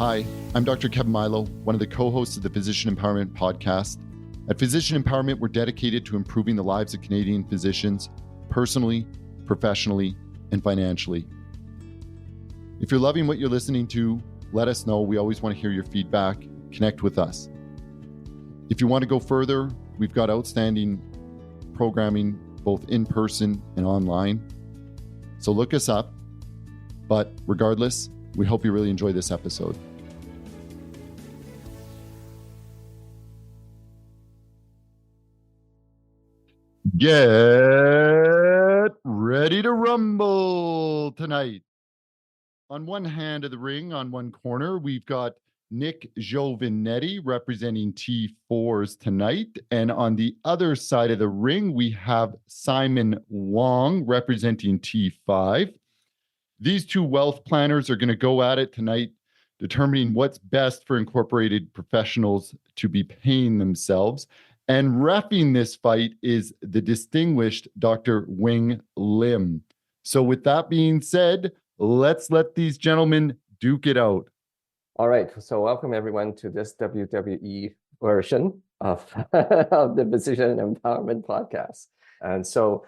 Hi, I'm Dr. Kevin Milo, one of the co-hosts of the Physician Empowerment Podcast. At Physician Empowerment, we're dedicated to improving the lives of Canadian physicians, personally, professionally, and financially. If you're loving what you're listening to, let us know. We always want to hear your feedback. Connect with us. If you want to go further, we've got outstanding programming both in person and online. So look us up. But regardless, we hope you really enjoy this episode. Get ready to rumble tonight. On one hand of the ring, on one corner, we've got Nick Giovannetti representing T4s tonight. And on the other side of the ring, we have Simon Wong representing T5. These two wealth planners are going to go at it tonight, determining what's best for incorporated professionals to be paying themselves. And reffing this fight is the distinguished Dr. Wong Lim. So with that being said, let's let these gentlemen duke it out. All right, so welcome everyone to this WWE version of, of the Physician Empowerment Podcast. And so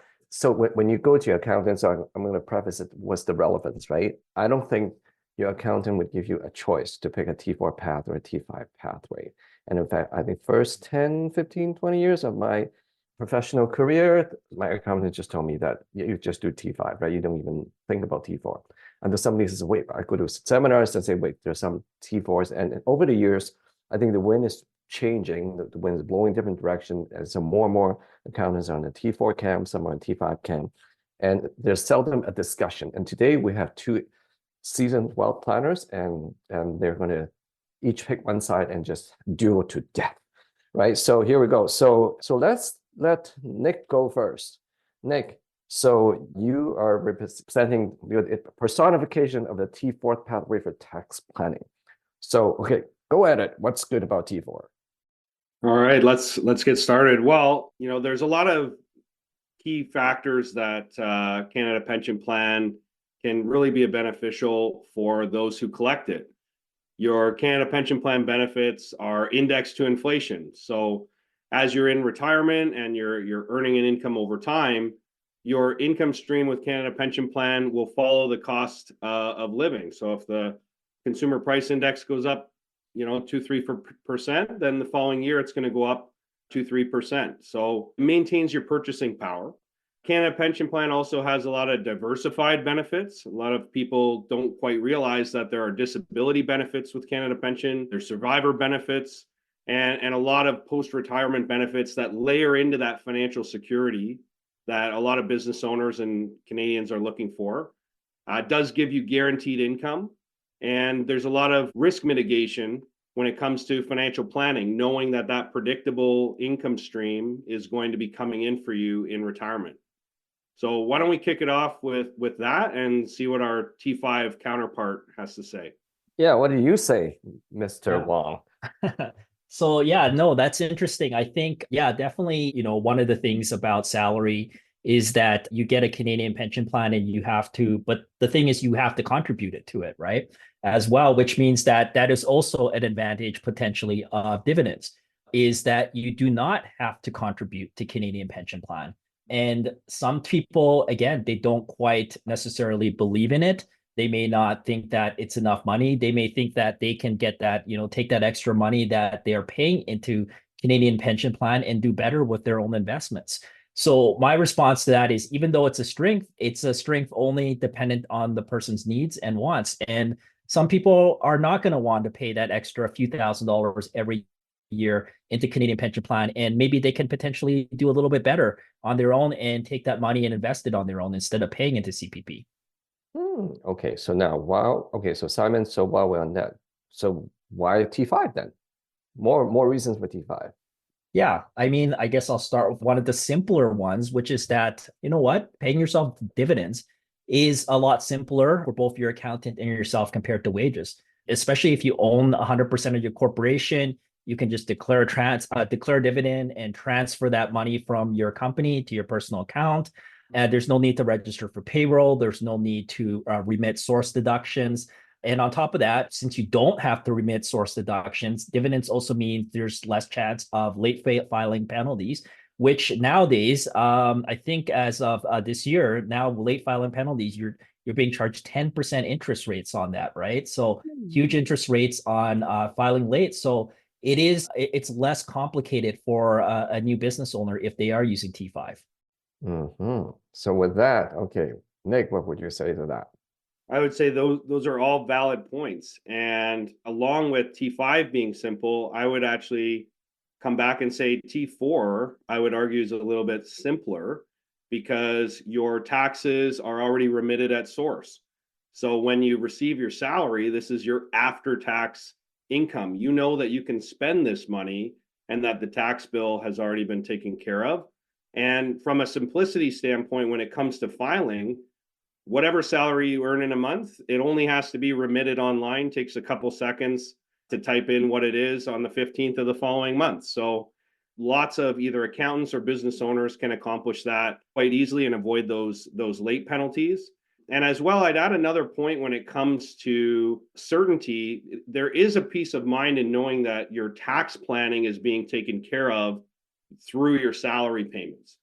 when you go to your accountant, so I'm going to preface it, what's the relevance, right? I don't think your accountant would give you a choice to pick a T4 path or a T5 pathway. And in fact, I think first 10, 15, 20 years of my professional career, my accountant just told me that you just do T5, right? You don't even think about T4. And somebody says, wait, I go to seminars and say, wait, there's some T4s. And over the years, I think the wind is changing. The wind is blowing different direction. And so more and more accountants are on the T4 camp, some are on T5 camp. And there's seldom a discussion. And today we have two seasoned wealth planners, and they're going to each pick one side and just duel to death, right? So here we go. So let's let Nick go first. Nick, so you are representing the personification of the T4 pathway for tax planning. So, okay, go at it. What's good about T4? All right, let's get started. Well, there's a lot of key factors that Canada Pension Plan can really be beneficial for those who collect it. Your Canada Pension Plan benefits are indexed to inflation. So as you're in retirement and you're earning an income over time, your income stream with Canada Pension Plan will follow the cost of living. So if the consumer price index goes up, 2-3%, then the following year it's going to go up 2-3%. So it maintains your purchasing power. Canada Pension Plan also has a lot of diversified benefits. A lot of people don't quite realize that there are disability benefits with Canada Pension. There's survivor benefits and a lot of post-retirement benefits that layer into that financial security that a lot of business owners and Canadians are looking for. It does give you guaranteed income. And there's a lot of risk mitigation when it comes to financial planning, knowing that predictable income stream is going to be coming in for you in retirement. So why don't we kick it off with that and see what our T5 counterpart has to say? Yeah, what do you say, Mr. Wong? So that's interesting. I think, definitely, one of the things about salary is that you get a Canadian pension plan and but the thing is you have to contribute it to it, right? As well, which means that is also an advantage potentially of dividends, is that you do not have to contribute to Canadian pension plan. And some people, again, they don't quite necessarily believe in it. They may not think that it's enough money. They may think that they can get that, take that extra money that they are paying into Canadian pension plan and do better with their own investments. So my response to that is, even though it's a strength only dependent on the person's needs and wants. And some people are not going to want to pay that extra few $1,000s every year into Canadian pension plan, and maybe they can potentially do a little bit better on their own and take that money and invest it on their own instead of paying into CPP. Okay, so now, so Simon, so while we're on that, so why T5 then? More reasons for T5. Yeah, I mean, I guess I'll start with one of the simpler ones, which is that, paying yourself dividends is a lot simpler for both your accountant and yourself compared to wages, especially if you own 100% of your corporation. You can just declare dividend and transfer that money from your company to your personal account. And there's no need to register for payroll. There's no need to remit source deductions. And on top of that, since you don't have to remit source deductions, dividends also mean there's less chance of late filing penalties, which nowadays, I think as of this year, now late filing penalties, you're being charged 10% interest rates on that, right? So huge interest rates on filing late. So it's less complicated for a new business owner if they are using T5. So with that, okay, Nick, what would you say to that? I would say those are all valid points. And along with T5 being simple, I would actually come back and say T4, I would argue, is a little bit simpler because your taxes are already remitted at source. So when you receive your salary, this is your after-tax income. You know that you can spend this money and that the tax bill has already been taken care of. And from a simplicity standpoint, when it comes to filing, whatever salary you earn in a month, it only has to be remitted online, takes a couple seconds to type in what it is on the 15th of the following month. So lots of either accountants or business owners can accomplish that quite easily and avoid those late penalties. And as well, I'd add another point when it comes to certainty. There is a peace of mind in knowing that your tax planning is being taken care of through your salary payments.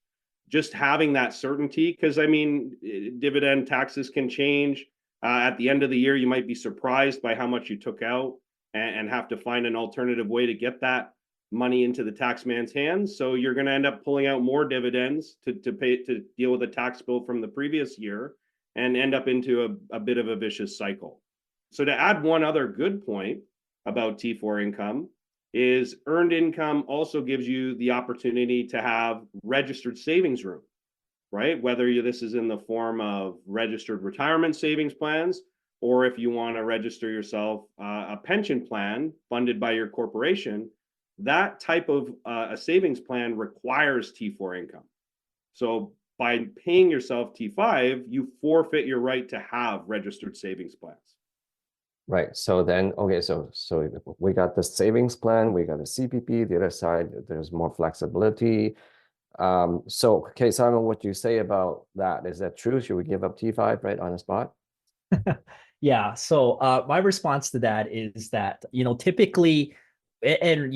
Just having that certainty, because I mean, dividend taxes can change. At the end of the year, you might be surprised by how much you took out and have to find an alternative way to get that money into the taxman's hands. So you're going to end up pulling out more dividends to pay to deal with a tax bill from the previous year and end up into a bit of a vicious cycle. So to add one other good point about T4 income is earned income also gives you the opportunity to have registered savings room, right? Whether this is in the form of registered retirement savings plans, or if you want to register yourself a pension plan funded by your corporation, that type of a savings plan requires T4 income. So by paying yourself T5, you forfeit your right to have registered savings plans. Right. So then, okay, so we got the savings plan, we got the CPP, the other side, there's more flexibility. So, okay, Simon, what do you say about that? Is that true? Should we give up T5 right on the spot? Yeah. So my response to that is that, typically, and,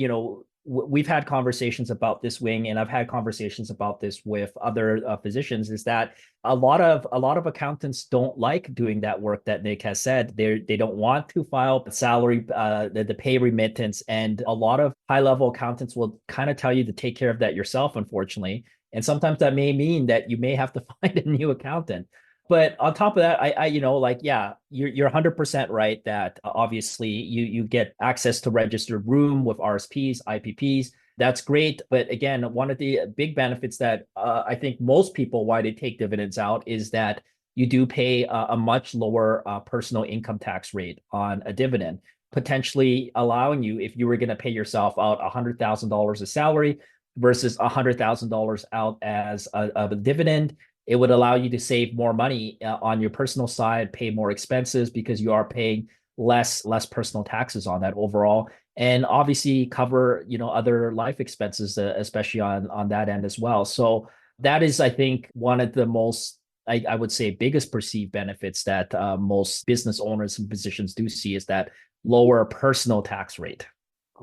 we've had conversations about this, Wing, and I've had conversations about this with other physicians, is that a lot of accountants don't like doing that work that Nick has said. They don't want to file salary, the pay remittance, and a lot of high-level accountants will kind of tell you to take care of that yourself, unfortunately. And sometimes that may mean that you may have to find a new accountant. But on top of that, yeah, you're 100% right that obviously you get access to registered room with RSPs, IPPs. That's great. But again, one of the big benefits that I think most people, why they take dividends out, is that you do pay a much lower personal income tax rate on a dividend, potentially allowing you, if you were going to pay yourself out $100,000 of salary versus $100,000 out as a dividend, it would allow you to save more money on your personal side, pay more expenses because you are paying less personal taxes on that overall, and obviously cover other life expenses, especially on that end as well. So that is, I think, one of the most, I would say, biggest perceived benefits that most business owners and physicians do see, is that lower personal tax rate.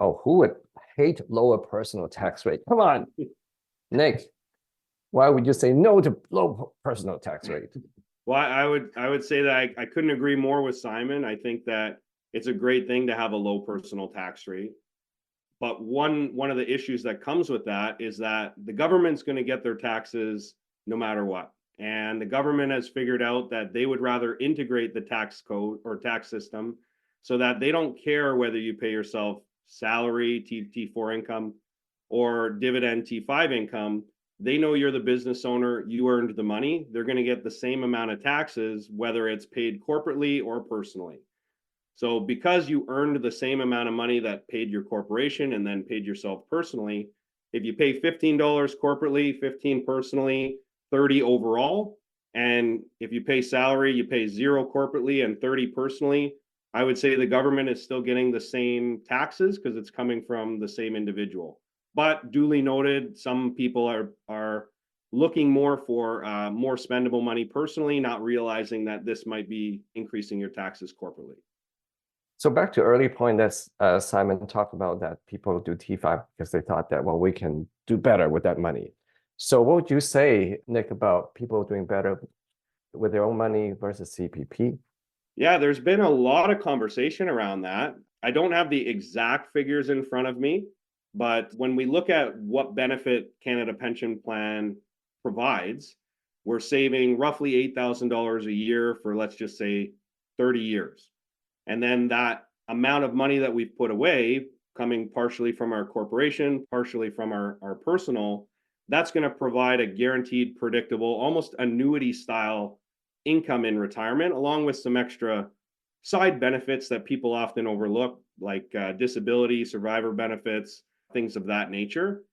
Oh, who would hate lower personal tax rate? Come on, Nick. Why would you say no to low personal tax rate? Well, I would say that I couldn't agree more with Simon. I think that it's a great thing to have a low personal tax rate. But one of the issues that comes with that is that the government's going to get their taxes no matter what. And the government has figured out that they would rather integrate the tax code or tax system so that they don't care whether you pay yourself salary, T4 income, or dividend T5 income. They know you're the business owner, you earned the money. They're going to get the same amount of taxes, whether it's paid corporately or personally. So because you earned the same amount of money that paid your corporation and then paid yourself personally, if you pay $15 corporately, 15 personally, 30 overall, and if you pay salary, you pay 0 corporately and 30 personally, I would say the government is still getting the same taxes because it's coming from the same individual. But duly noted, some people are looking more for more spendable money personally, not realizing that this might be increasing your taxes corporately. So back to early point that's Simon talked about that people do T5 because they thought that, well, we can do better with that money. So what would you say, Nick, about people doing better with their own money versus CPP? Yeah, there's been a lot of conversation around that. I don't have the exact figures in front of me, but when we look at what benefit Canada Pension Plan provides, we're saving roughly $8,000 a year for, let's just say, 30 years. And then that amount of money that we've put away, coming partially from our corporation, partially from our personal, that's going to provide a guaranteed, predictable, almost annuity style income in retirement, along with some extra side benefits that people often overlook, like disability, survivor benefits, things of that nature.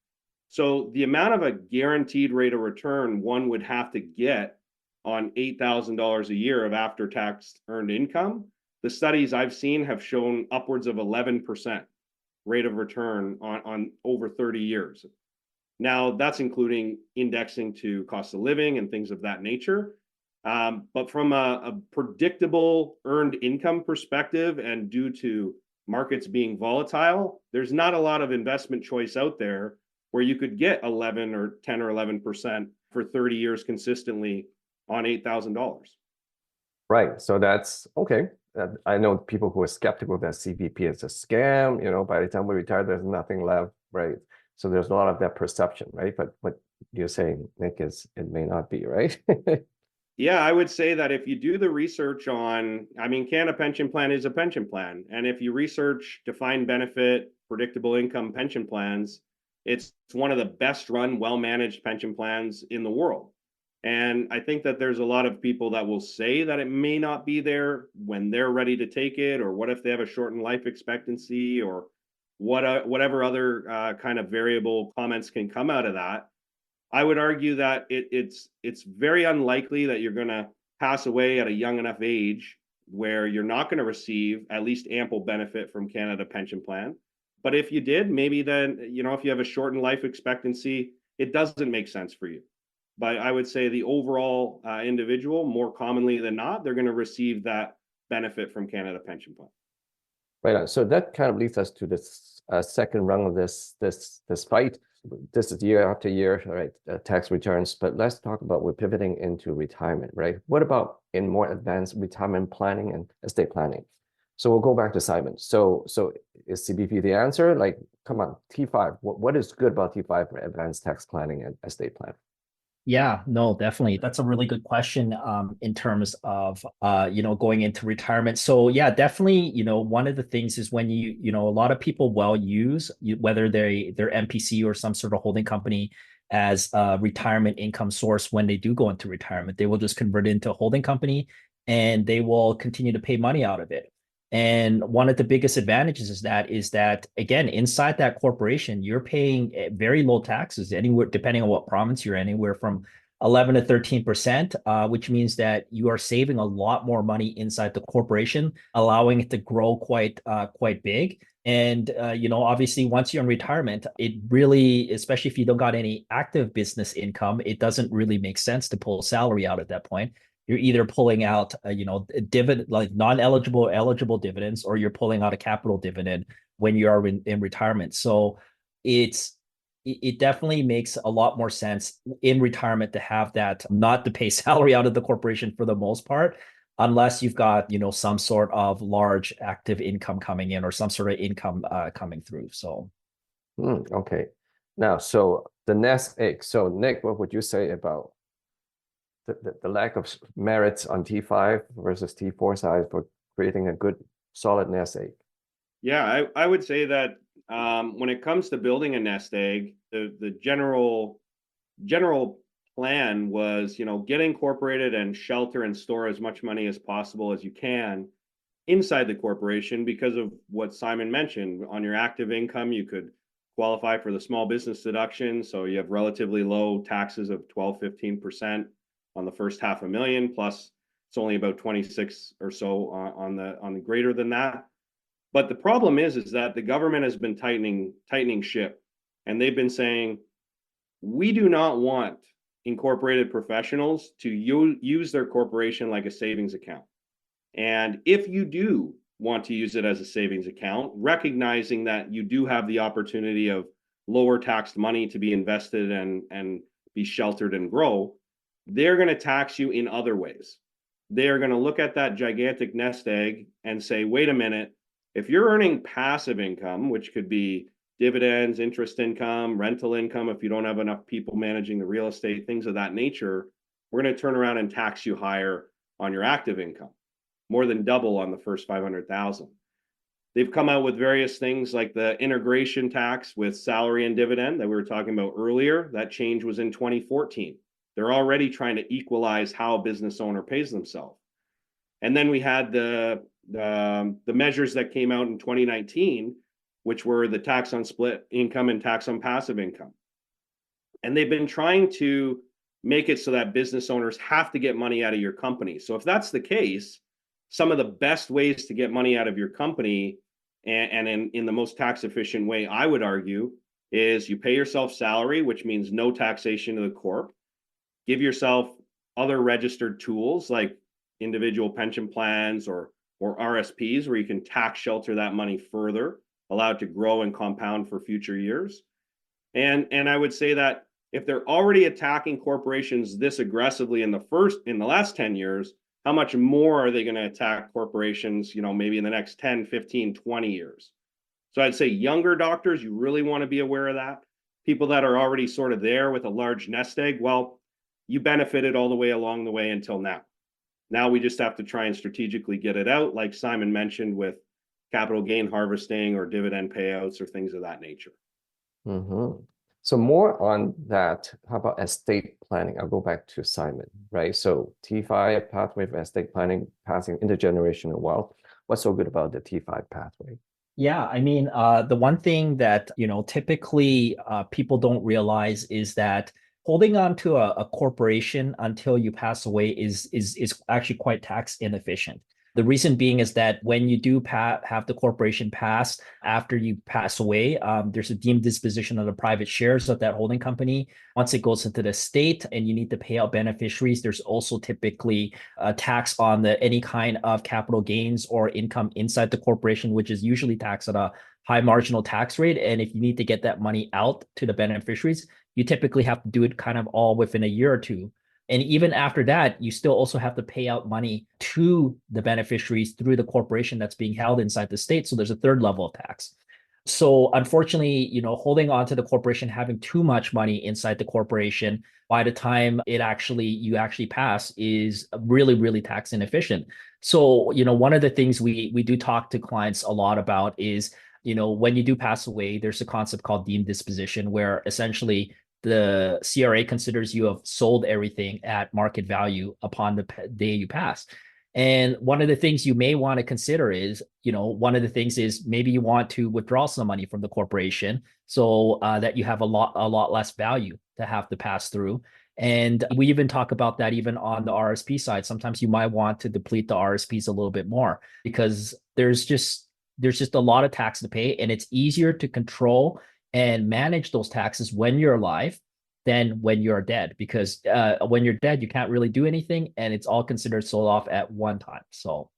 So the amount of a guaranteed rate of return one would have to get on $8,000 a year of after-tax earned income, the studies I've seen have shown upwards of 11% rate of return on over 30 years. Now, that's including indexing to cost of living and things of that nature. But from a predictable earned income perspective, and due to markets being volatile, there's not a lot of investment choice out there where you could get 11 or 10 or 11% for 30 years consistently on $8,000. Right. So that's okay. I know people who are skeptical that CPP is a scam. By the time we retire, there's nothing left, right? So there's a lot of that perception, right? But what you're saying, Nick, is it may not be, right? Yeah, I would say that if you do the research on, Canada Pension Plan is a pension plan. And if you research defined benefit, predictable income pension plans, it's one of the best run, well-managed pension plans in the world. And I think that there's a lot of people that will say that it may not be there when they're ready to take it, or what if they have a shortened life expectancy, or whatever other kind of variable comments can come out of that. I would argue that it's very unlikely that you're going to pass away at a young enough age where you're not going to receive at least ample benefit from Canada Pension Plan. But if you did, maybe then, if you have a shortened life expectancy, it doesn't make sense for you. But I would say the overall individual, more commonly than not, they're going to receive that benefit from Canada Pension Plan. Right on. So that kind of leads us to this second rung of this fight. This is year after year, right? Tax returns. But let's talk about we're pivoting into retirement, right? What about in more advanced retirement planning and estate planning? So we'll go back to Simon. So is CBP the answer? Like, come on, T5. What is good about T5 for advanced tax planning and estate planning? Yeah, no, definitely. That's a really good question in terms of going into retirement. So yeah, definitely, one of the things is when a lot of people whether they're MPC or some sort of holding company as a retirement income source. When they do go into retirement, they will just convert it into a holding company and they will continue to pay money out of it. And one of the biggest advantages is that again, inside that corporation, you're paying very low taxes, anywhere depending on what province you're in, anywhere from 11 to 13%, which means that you are saving a lot more money inside the corporation, allowing it to grow quite big. And obviously, once you're in retirement, it really, especially if you don't got any active business income, it doesn't really make sense to pull salary out at that point. You're either pulling out, dividend, like non-eligible or eligible dividends, or you're pulling out a capital dividend when you are in retirement. So it definitely makes a lot more sense in retirement to have that, not to pay salary out of the corporation for the most part, unless you've got, some sort of large active income coming in or some sort of income coming through. So. Okay. Now, so the nest egg. So Nick, what would you say about the lack of merits on T5 versus T4 side for creating a good solid nest egg? Yeah, I would say that when it comes to building a nest egg, the general plan was, get incorporated and shelter and store as much money as possible as you can inside the corporation, because of what Simon mentioned. On your active income, you could qualify for the small business deduction. So you have relatively low taxes of 12-15% on the first $500,000, plus it's only about 26 or so on the greater than that. But the problem is that the government has been tightening ship, and they've been saying, we do not want incorporated professionals to use their corporation like a savings account. And if you do want to use it as a savings account, recognizing that you do have the opportunity of lower taxed money to be invested and be sheltered and grow, they're going to tax you in other ways. They're going to look at that gigantic nest egg and say, wait a minute, if you're earning passive income, which could be dividends, interest income, rental income, if you don't have enough people managing the real estate, things of that nature, we're going to turn around and tax you higher on your active income, more than double on the first 500,000. They've come out with various things like the integration tax with salary and dividend that we were talking about earlier. That change was in 2014. They're already trying to equalize how a business owner pays themselves. And then we had the measures that came out in 2019, which were the tax on split income and tax on passive income. And they've been trying to make it so that business owners have to get money out of your company. So if that's the case, some of the best ways to get money out of your company and in the most tax efficient way, I would argue, is you pay yourself salary, which means no taxation to the corp. Give yourself other registered tools like individual pension plans or RSPs where you can tax shelter that money further, allow it to grow and compound for future years. And I would say that if they're already attacking corporations this aggressively in the last 10 years, how much more are they going to attack corporations, maybe in the next 10, 15, 20 years? So I'd say younger doctors, you really want to be aware of that. People that are already sort of there with a large nest egg, well, you benefited all the way along the way until now. Now we just have to try and strategically get it out, like Simon mentioned, with capital gain harvesting or dividend payouts or things of that nature. Mm-hmm. So more on that, how about estate planning? I'll go back to Simon, right? So T5 pathway for estate planning, passing intergenerational wealth. What's so good about the T5 pathway? Yeah, I mean, the one thing that, typically people don't realize is that holding on to a corporation until you pass away is actually quite tax inefficient. The reason being is that when you do have the corporation pass after you pass away, there's a deemed disposition of the private shares of that holding company. Once it goes into the state and you need to pay out beneficiaries, there's also typically a tax on any kind of capital gains or income inside the corporation, which is usually taxed at a high marginal tax rate. And if you need to get that money out to the beneficiaries, you typically have to do it kind of all within a year or two. And even after that, you still also have to pay out money to the beneficiaries through the corporation that's being held inside the state. So there's a third level of tax. So unfortunately, holding on to the corporation, having too much money inside the corporation, by the time you actually pass, is really, really tax inefficient. So, one of the things we do talk to clients a lot about is, when you do pass away, there's a concept called deemed disposition, where essentially the CRA considers you have sold everything at market value upon the day you pass. And one of the things you may want to consider is, one of the things is maybe you want to withdraw some money from the corporation so that you have a lot less value to have to pass through. And we even talk about that even on the RSP side. Sometimes you might want to deplete the RSPs a little bit more because there's just a lot of tax to pay, and it's easier to control and manage those taxes when you're alive than when you're dead, because when you're dead, you can't really do anything, and it's all considered sold off at one time. So,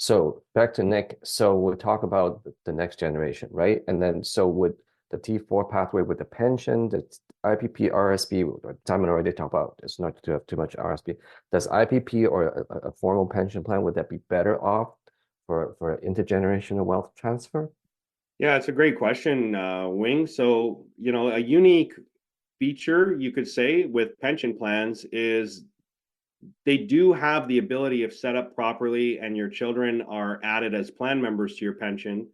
So back to Nick. So we'll talk about the next generation, right? And then so would the T4 pathway with the pension, the IPP, RSP, Simon already talked about, it's not to have too much RSP. Does IPP or a formal pension plan, would that be better off for intergenerational wealth transfer? Yeah, it's a great question, Wing. So, a unique feature you could say with pension plans is they do have the ability, if set up properly and your children are added as plan members to your pension,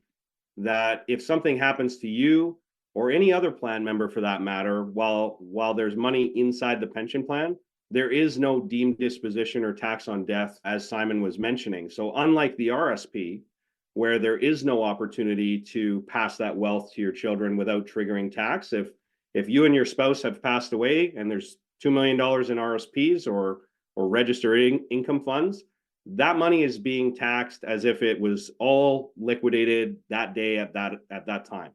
that if something happens to you or any other plan member for that matter, while there's money inside the pension plan, there is no deemed disposition or tax on death, as Simon was mentioning. So unlike the RSP, where there is no opportunity to pass that wealth to your children without triggering tax, if you and your spouse have passed away and there's $2 million in RSPs or registered income funds, that money is being taxed as if it was all liquidated that day at that time.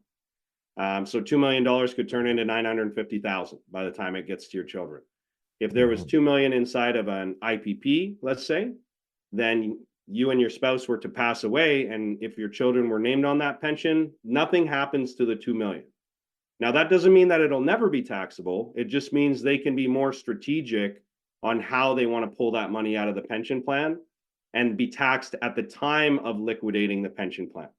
So $2 million could turn into $950,000 by the time it gets to your children. If there was $2 million inside of an IPP, let's say, then you and your spouse were to pass away, and if your children were named on that pension, nothing happens to the 2 million. Now, that doesn't mean that it'll never be taxable. It just means they can be more strategic on how they want to pull that money out of the pension plan and be taxed at the time of liquidating the pension plan.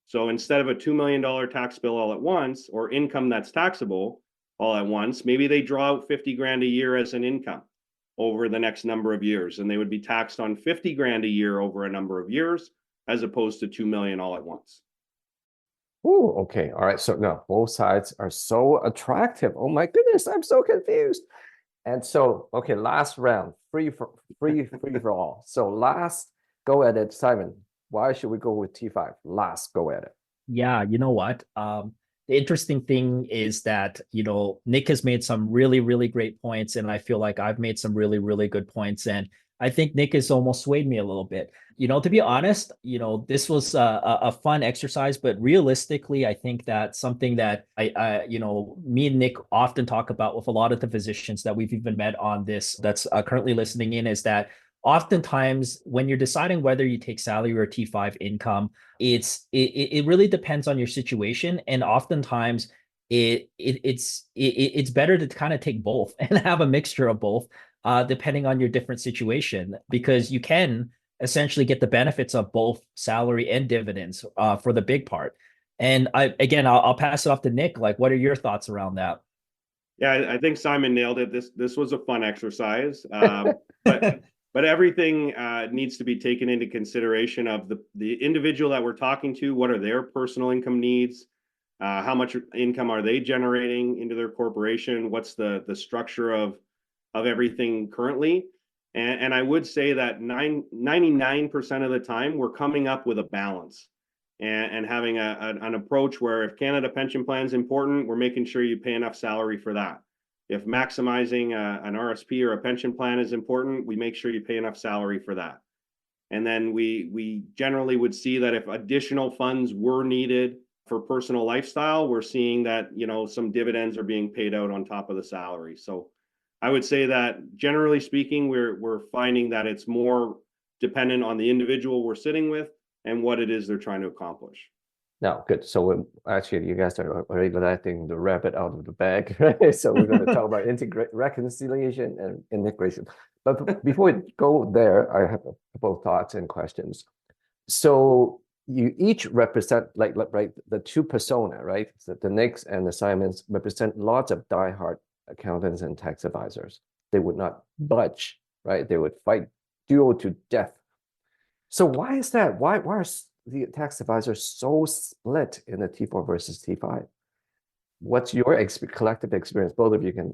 So instead of a $2 million tax bill all at once, or income that's taxable all at once, maybe they draw out 50 grand a year as an income over the next number of years, and they would be taxed on 50 grand a year over a number of years, as opposed to 2 million all at once. Oh, okay. All right. So no, both sides are so attractive. Oh my goodness, I'm so confused. And so, okay, last round, free for all. So last go at it, Simon. Why should we go with T5? Last go at it. Yeah, you know what? The interesting thing is that, Nick has made some really, really great points, and I feel like I've made some really, really good points. And I think Nick has almost swayed me a little bit. To be honest, this was a fun exercise, but realistically, I think that something that me and Nick often talk about with a lot of the physicians that we've even met on this that's currently listening in is that oftentimes when you're deciding whether you take salary or T5 income, it really depends on your situation, and oftentimes it's better to kind of take both and have a mixture of both, depending on your different situation, because you can essentially get the benefits of both salary and dividends for the big part. And I'll pass it off to Nick. Like, what are your thoughts around that? Yeah, I think Simon nailed it. This was a fun exercise, but everything needs to be taken into consideration of the individual that we're talking to. What are their personal income needs? How much income are they generating into their corporation? What's the structure of everything currently? And I would say that 99% of the time, we're coming up with a balance and having an approach where if Canada Pension Plan is important, we're making sure you pay enough salary for that. If maximizing an RSP or a pension plan is important, we make sure you pay enough salary for that. And then we generally would see that if additional funds were needed for personal lifestyle, we're seeing that, some dividends are being paid out on top of the salary. So I would say that generally speaking, we're finding that it's more dependent on the individual we're sitting with and what it is they're trying to accomplish. Now, good. So actually, you guys are already letting the rabbit out of the bag, right? So we're going to talk about reconciliation and integration. But before we go there, I have a couple of thoughts and questions. So you each represent, like right, the two persona, right? So the Nicks and the Simons represent lots of diehard accountants and tax advisors. They would not budge, right? They would fight duel to death. So why is that? Why are the tax advisors so split in the T4 versus T5? What's your collective experience? Both of you can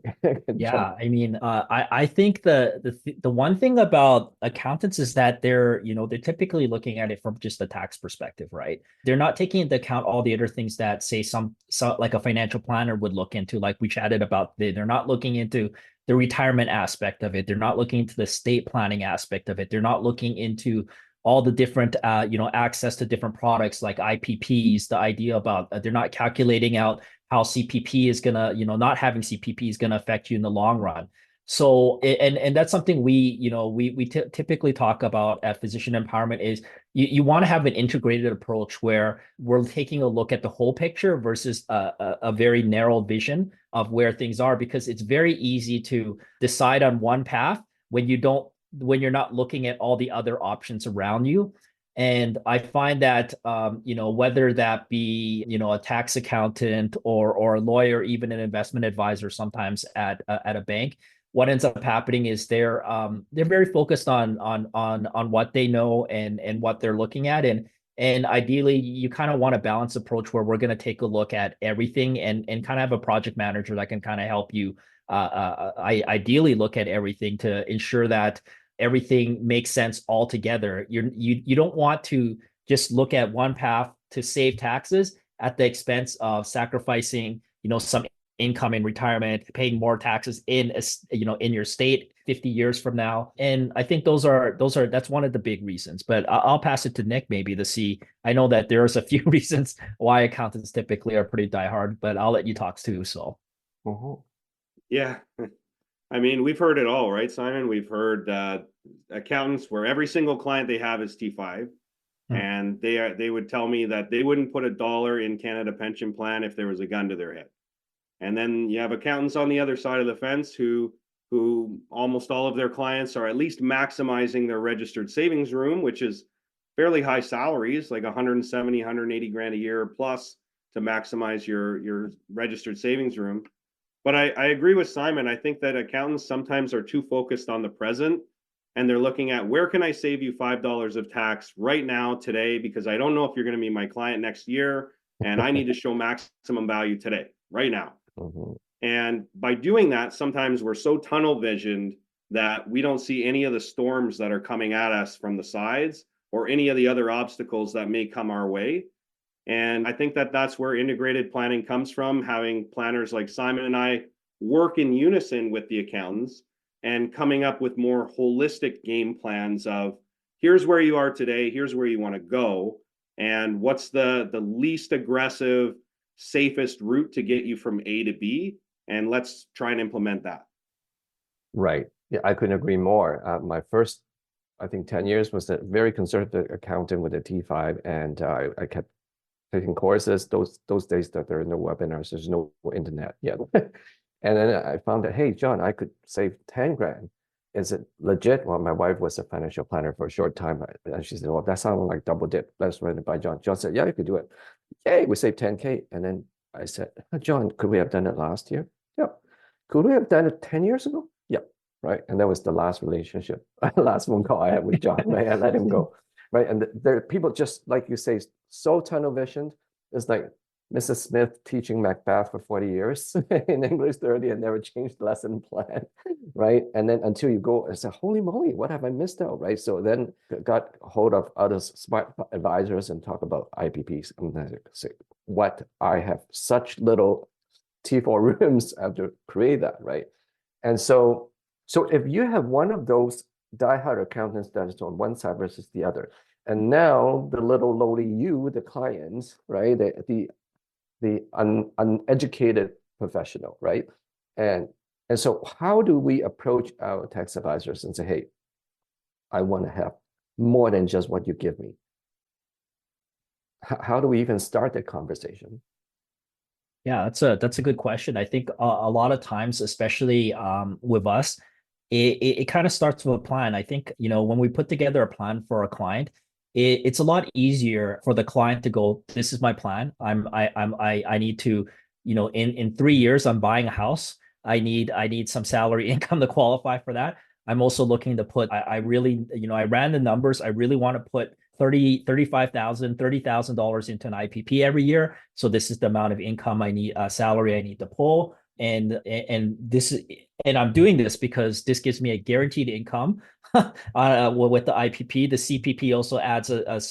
Yeah, I mean, I think the one thing about accountants is that they're typically looking at it from just a tax perspective, right? They're not taking into account all the other things that say some like a financial planner would look into, like we chatted about. They're not looking into the retirement aspect of it. They're not looking into the estate planning aspect of it. They're not looking into all the different access to different products like IPPs. The idea about they're not calculating out how CPP is gonna, not having CPP is gonna affect you in the long run. So, and that's something we typically talk about at Physician Empowerment is you want to have an integrated approach where we're taking a look at the whole picture versus a very narrow vision of where things are, because it's very easy to decide on one path when you're not looking at all the other options around you. And I find that, whether that be, a tax accountant or a lawyer, even an investment advisor, sometimes at a bank, what ends up happening is they're very focused on what they know and what they're looking at. And ideally, you kind of want a balanced approach where we're going to take a look at everything and kind of have a project manager that can kind of help you ideally look at everything to ensure that everything makes sense altogether. You don't want to just look at one path to save taxes at the expense of sacrificing, some income in retirement, paying more taxes in your state 50 years from now. And I think that's one of the big reasons. But I'll pass it to Nick maybe to see. I know that there's a few reasons why accountants typically are pretty diehard, but I'll let you talk too. So. Mhm. Yeah. I mean, we've heard it all, right, Simon? We've heard accountants where every single client they have is T5, and they would tell me that they wouldn't put $1 in Canada Pension Plan if there was a gun to their head. And then you have accountants on the other side of the fence who almost all of their clients are at least maximizing their registered savings room, which is fairly high salaries, like 170, 180 grand a year plus to maximize your registered savings room. But I agree with Simon. I think that accountants sometimes are too focused on the present, and they're looking at where can I save you $5 of tax right now, today, because I don't know if you're going to be my client next year, and I need to show maximum value today, right now. Mhm. And by doing that, sometimes we're so tunnel visioned that we don't see any of the storms that are coming at us from the sides or any of the other obstacles that may come our way. And I think that that's where integrated planning comes from, having planners like Simon and I work in unison with the accountants and coming up with more holistic game plans of here's where you are today, here's where you want to go, and what's the least aggressive, safest route to get you from A to B, and let's try and implement that. Right. Yeah, I couldn't agree more. My first, I think, 10 years was a very conservative accountant with a T5, and I kept taking courses. Those days that there are no webinars, there's no internet yet. And then I found that, hey, John, I could save 10 grand. Is it legit? Well, my wife was a financial planner for a short time, and she said, well, that sounded like double dip. Let's run it by John. John said, yeah, you could do it. Yay, we saved 10K. And then I said, John, could we have done it last year? Yep. Could we have done it 10 years ago? Yep. Right. And that was the last relationship, last phone call I had with John, right? I let him go. Right. And there are people just like you say, so tunnel visioned. It's like Mrs. Smith teaching Macbeth for 40 years in English 30 and never changed the lesson plan, right? And then until you go and say, holy moly, what have I missed out, right? So then got hold of other smart advisors and talk about IPPs. And I say, what? I have such little T4 rooms, I have to create that, right? And so if you have one of those diehard accountants that is on one side versus the other, and now the little lowly you, the clients, right? The uneducated professional, right? And so how do we approach our tax advisors and say, hey, I want to have more than just what you give me? How do we even start that conversation? Yeah, that's a good question. I think a lot of times, especially with us, it kind of starts with a plan. I think, when we put together a plan for a client, it's a lot easier for the client to go, this is my plan. I need to, in 3 years, I'm buying a house. I need some salary income to qualify for that. I'm also looking to put, I really, I ran the numbers. I really want to put $30,000 into an IPP every year. So this is the amount of income I need, salary I need to pull. And this is, and I'm doing this because this gives me a guaranteed income. With the IPP, the CPP also adds a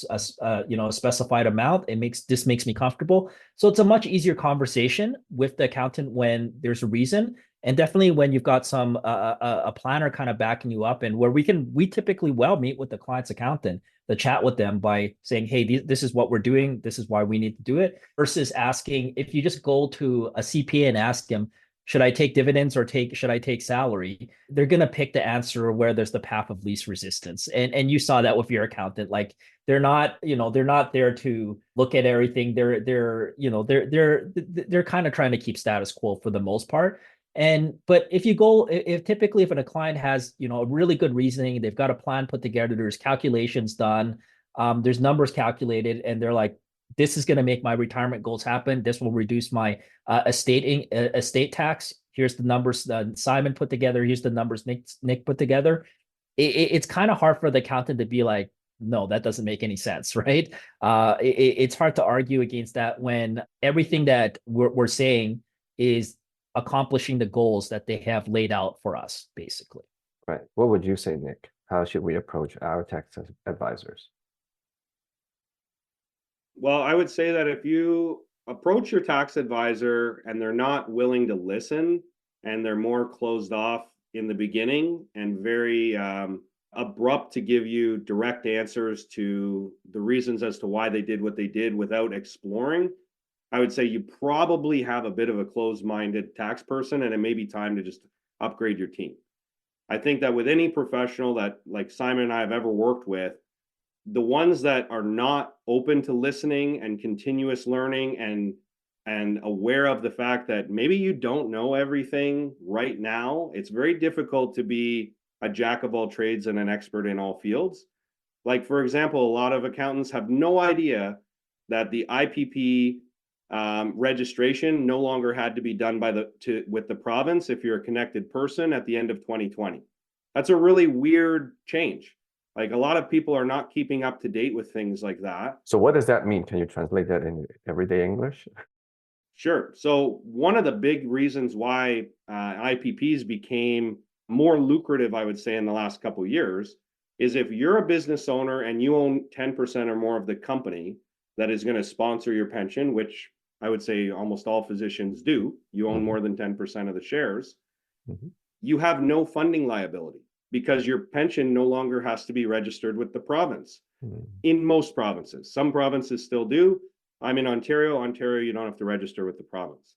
specified amount. This makes me comfortable. So it's a much easier conversation with the accountant when there's a reason, and definitely when you've got some a planner kind of backing you up, and where we typically meet with the client's accountant to chat with them by saying, hey, this is what we're doing, this is why we need to do it, versus asking, if you just go to a CPA and ask him, should I take dividends or should I take salary? They're going to pick the answer where there's the path of least resistance. And you saw that with your accountant. Like, they're not there to look at everything. They're kind of trying to keep status quo for the most part. But if typically if a client has, a really good reasoning, they've got a plan put together, there's calculations done, there's numbers calculated, and they're like, this is going to make my retirement goals happen. This will reduce my estate tax. Here's the numbers Simon put together. Here's the numbers Nick put together. It's kind of hard for the accountant to be like, no, that doesn't make any sense, right? It's hard to argue against that when everything that we're saying is accomplishing the goals that they have laid out for us, basically. Right. What would you say, Nick? How should we approach our tax advisors? Well, I would say that if you approach your tax advisor and they're not willing to listen and they're more closed off in the beginning and very abrupt to give you direct answers to the reasons as to why they did what they did without exploring, I would say you probably have a bit of a closed-minded tax person, and it may be time to just upgrade your team. I think that with any professional that like Simon and I have ever worked with, the ones that are not open to listening and continuous learning and aware of the fact that maybe you don't know everything right now, it's very difficult to be a jack of all trades and an expert in all fields. Like, for example, a lot of accountants have no idea that the IPP registration no longer had to be done with the province if you're a connected person at the end of 2020. That's a really weird change. Like, a lot of people are not keeping up to date with things like that. So what does that mean? Can you translate that in everyday English? Sure. So one of the big reasons why IPPs became more lucrative, I would say, in the last couple of years is if you're a business owner and you own 10% or more of the company that is going to sponsor your pension, which I would say almost all physicians do, you own more than 10% of the shares, you have no funding liability because your pension no longer has to be registered with the province. In most provinces. Some provinces still do. I'm in Ontario. Ontario, you don't have to register with the province.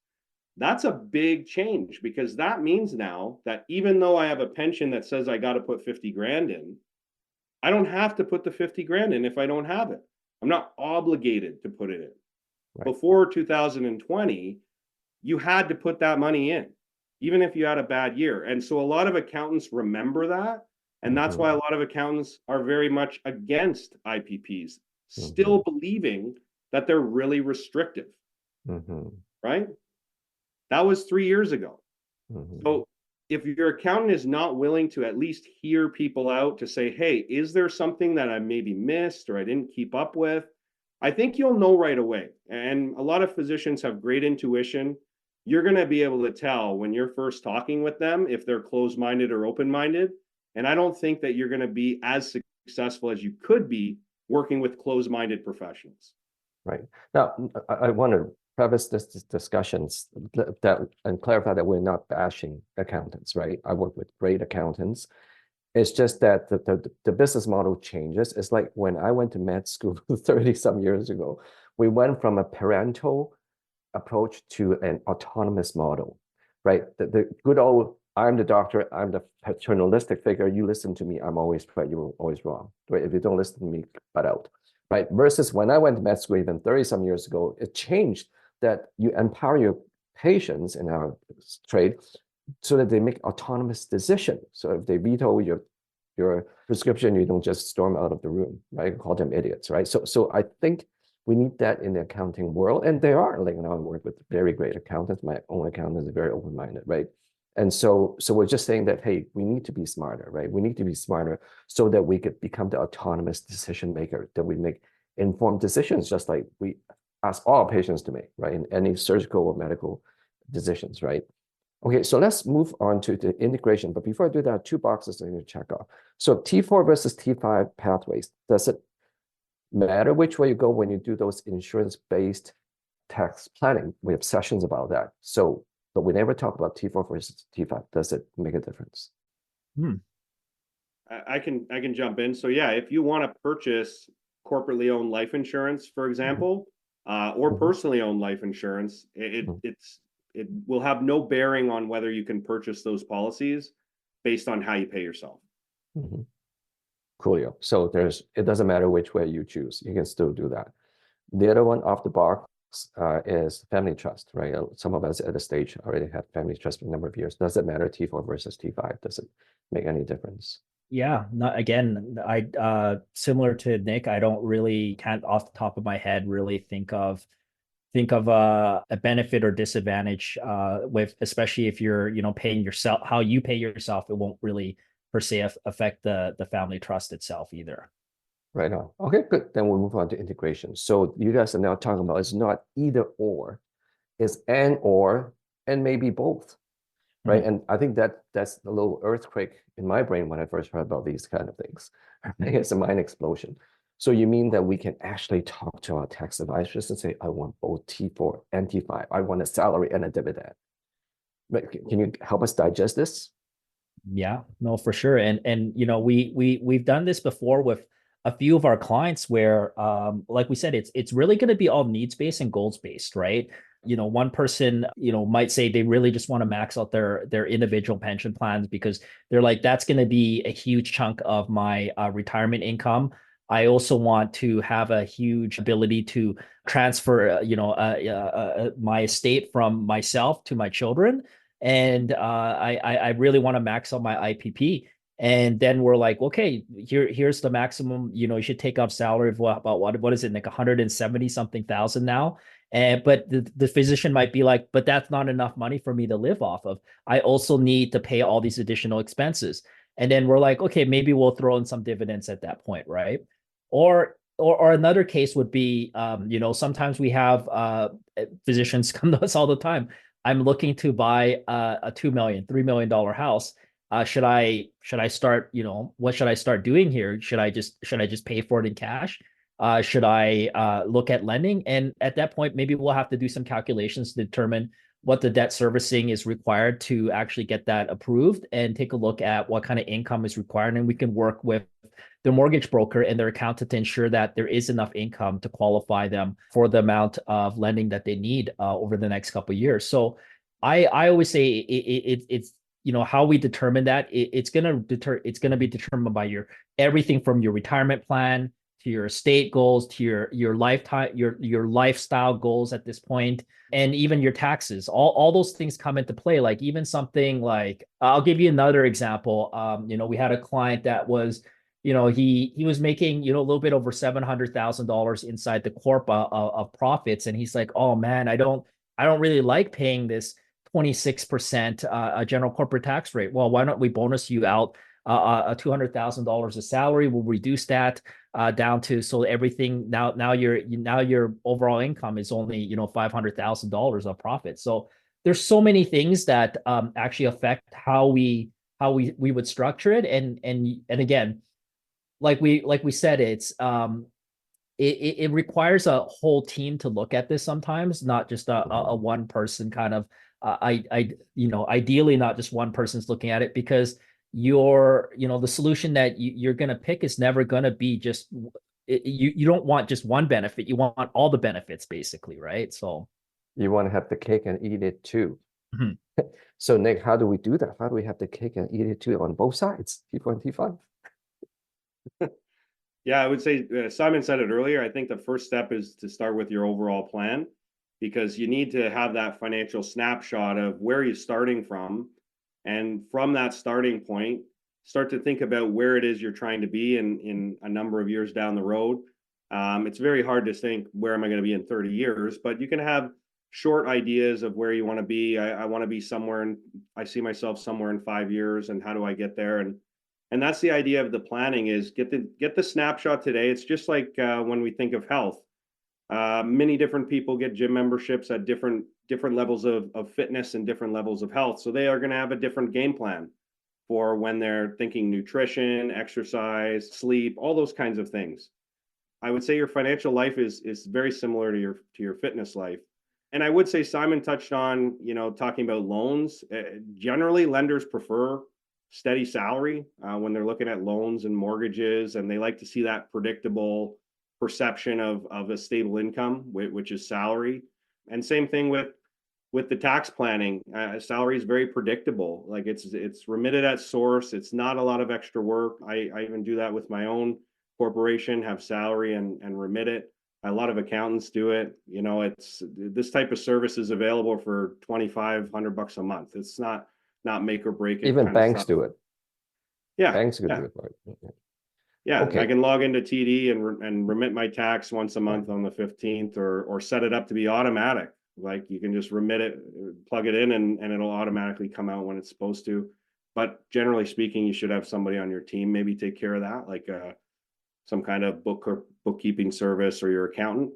That's a big change because that means now that even though I have a pension that says I got to put 50 grand in, I don't have to put the 50 grand in if I don't have it. I'm not obligated to put it in. Right. Before 2020, you had to put that money in, even if you had a bad year. And so a lot of accountants remember that. And that's why a lot of accountants are very much against IPPs, still believing that they're really restrictive, right? That was 3 years ago. So if your accountant is not willing to at least hear people out to say, hey, is there something that I maybe missed or I didn't keep up with? I think you'll know right away. And a lot of physicians have great intuition. You're going to be able to tell when you're first talking with them if they're closed-minded or open-minded. And I don't think that you're going to be as successful as you could be working with closed-minded professionals. Right. Now, I want to preface this discussions that and clarify that we're not bashing accountants, right? I work with great accountants. It's just that the business model changes. It's like when I went to med school 30 some years ago, we went from a parental approach to an autonomous model, right? The good old, I'm the doctor, I'm the paternalistic figure, you listen to me, I'm always right, you're always wrong, right? If you don't listen to me, butt out, right? Versus when I went to med school even 30 some years ago, it changed that you empower your patients in our trade so that they make autonomous decisions. So if they veto your prescription, you don't just storm out of the room, right? Call them idiots, right? So I think we need that in the accounting world. And there are, like, I work with very great accountants. My own accountant is very open-minded, right? And so we're just saying that, hey, we need to be smarter, right? We need to be smarter so that we could become the autonomous decision maker, that we make informed decisions, just like we ask all patients to make, right? In any surgical or medical decisions, right? Okay, so let's move on to the integration. But before I do that, 2 boxes I need to check off. So T4 versus T5 pathways. Does it matter which way you go when you do those insurance-based tax planning? We have sessions about that. So, but we never talk about T4 versus T5. Does it make a difference? I can jump in. So yeah, if you want to purchase corporately owned life insurance, for example, or personally owned life insurance, it will have no bearing on whether you can purchase those policies based on how you pay yourself. Coolio. So it doesn't matter which way you choose. You can still do that. The other one off the box is family trust, right? Some of us at the stage already have family trust for a number of years. Does it matter T4 versus T5? Does it make any difference? Yeah, again, I similar to Nick, I can't off the top of my head really think of a benefit or disadvantage with, especially if you're paying yourself, how you pay yourself. It won't really per se affect the family trust itself either. Right on. Okay, good. Then we'll move on to integration. So you guys are now talking about it's not either or, it's and or and maybe both, right? And I think that's a little earthquake in my brain when I first heard about these kind of things. It's a mind explosion. So you mean that we can actually talk to our tax advisors and say, I want both T4 and T5. I want a salary and a dividend. But can you help us digest this? Yeah, no, for sure. And we've done this before with a few of our clients where, like we said, it's really going to be all needs-based and goals-based, right? one person, might say they really just want to max out their individual pension plans because they're like, that's going to be a huge chunk of my retirement income. I also want to have a huge ability to transfer, my estate from myself to my children. And I really want to max out my IPP. And then we're like, okay, here's the maximum. You should take off salary of about what is it, like 170 something thousand now. But the physician might be like, but that's not enough money for me to live off of. I also need to pay all these additional expenses. And then we're like, okay, maybe we'll throw in some dividends at that point, right? Or another case would be, sometimes we have physicians come to us all the time. I'm looking to buy a $2 million, $3 million house. Should I start, what should I start doing here? Should I just pay for it in cash? Should I look at lending? And at that point, maybe we'll have to do some calculations to determine what the debt servicing is required to actually get that approved, and take a look at what kind of income is required. And we can work with the mortgage broker and their accountant to ensure that there is enough income to qualify them for the amount of lending that they need over the next couple of years. So I always say it's how we determine that it's going to be determined by everything from your retirement plan to your estate goals to your lifetime your lifestyle goals at this point, and even your taxes. All those things come into play. Like even something like, I'll give you another example. We had a client that was, he was making, a little bit over $700,000 inside the corp of profits, and he's like, oh man, I don't really like paying this 26% general corporate tax rate. Well, why don't we bonus you out a $200,000 of salary? We'll reduce that down to, so everything now your overall income is only $500,000 of profit. So there's so many things that actually affect how we would structure it. And again, like we said, it requires a whole team to look at this sometimes, not just a one person kind of. Ideally, not just one person's looking at it, because the solution that you're going to pick is never going to be just, you don't want just one benefit. You want all the benefits, basically, right? So You want to have the cake and eat it too. Mhm. So Nick, how do we do that? How do we have the cake and eat it too on both sides, T4 and T5? Yeah, I would say Simon said it earlier. I think the first step is to start with your overall plan, because you need to have that financial snapshot of where you're starting from. And from that starting point, start to think about where it is you're trying to be in a number of years down the road. It's very hard to think, where am I going to be in 30 years? But you can have short ideas of where you want to be. I want to be somewhere, I see myself somewhere in 5 years, and how do I get there? And that's the idea of the planning, is get the snapshot today. It's just like when we think of health. Many different people get gym memberships at different levels of fitness and different levels of health. So they are going to have a different game plan for when they're thinking nutrition, exercise, sleep, all those kinds of things. I would say your financial life is very similar to your fitness life. And I would say Simon touched on, talking about loans. Generally, lenders prefer steady salary when they're looking at loans and mortgages, and they like to see that predictable perception of a stable income, which is salary. And same thing with the tax planning. Salary is very predictable. Like it's remitted at source. It's not a lot of extra work. I even do that with my own corporation, have salary and remit it. A lot of accountants do it. It's this type of service is available for $2,500 a month. It's not make or break it. Even banks do it. Yeah, banks could yeah. do it. Right? Yeah, Okay. I can log into TD and remit my tax once a month on the 15th, or set it up to be automatic. Like you can just remit it, plug it in, and it'll automatically come out when it's supposed to. But generally speaking, you should have somebody on your team maybe take care of that, like some kind of bookkeeping service, or your accountant.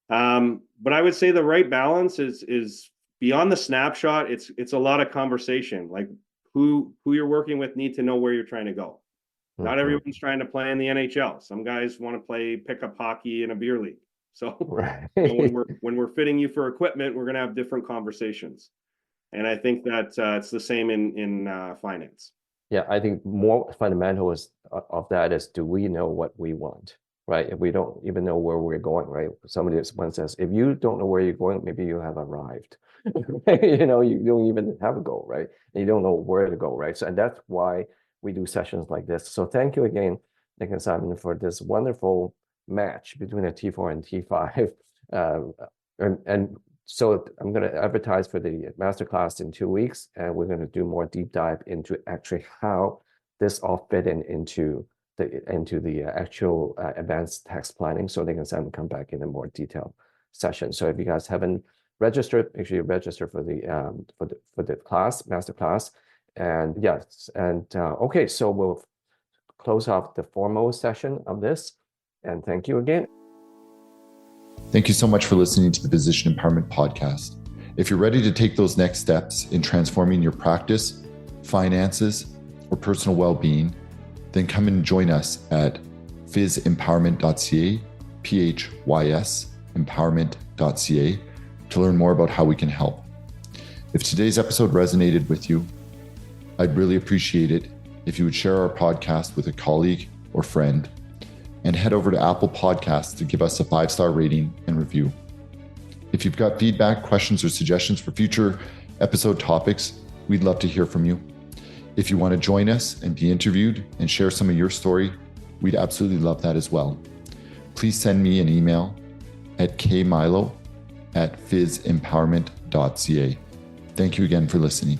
But I would say the right balance is beyond the snapshot. It's a lot of conversation. Like who you're working with need to know where you're trying to go. Not everyone's trying to play in the NHL. Some guys want to play pickup hockey in a beer league. So Right. when we're fitting you for equipment, we're going to have different conversations. And I think that it's the same in finance. Yeah, I think more fundamental of that is, do we know what we want, right? If we don't even know where we're going, right? Somebody once says, if you don't know where you're going, maybe you have arrived. You know, you don't even have a goal, right? And you don't know where to go, right? So, and that's why we do sessions like this. So thank you again, Nick and Simon, for this wonderful match between a T4 and T5. And so I'm going to advertise for the masterclass in 2 weeks, and we're going to do more deep dive into actually how this all fit into the actual advanced tax planning. So Nick and Simon come back in a more detailed session. So if you guys haven't registered, make sure you register for the class, masterclass. And yes, and okay, so we'll close off the formal session of this. And thank you again. Thank you so much for listening to the Physician Empowerment Podcast. If you're ready to take those next steps in transforming your practice, finances, or personal well-being, then come and join us at physempowerment.ca, PHYS empowerment.ca, to learn more about how we can help. If today's episode resonated with you, I'd really appreciate it if you would share our podcast with a colleague or friend, and head over to Apple Podcasts to give us a 5-star rating and review. If you've got feedback, questions, or suggestions for future episode topics, we'd love to hear from you. If you want to join us and be interviewed and share some of your story, we'd absolutely love that as well. Please send me an email at kmilo@physempowerment.ca. Thank you again for listening.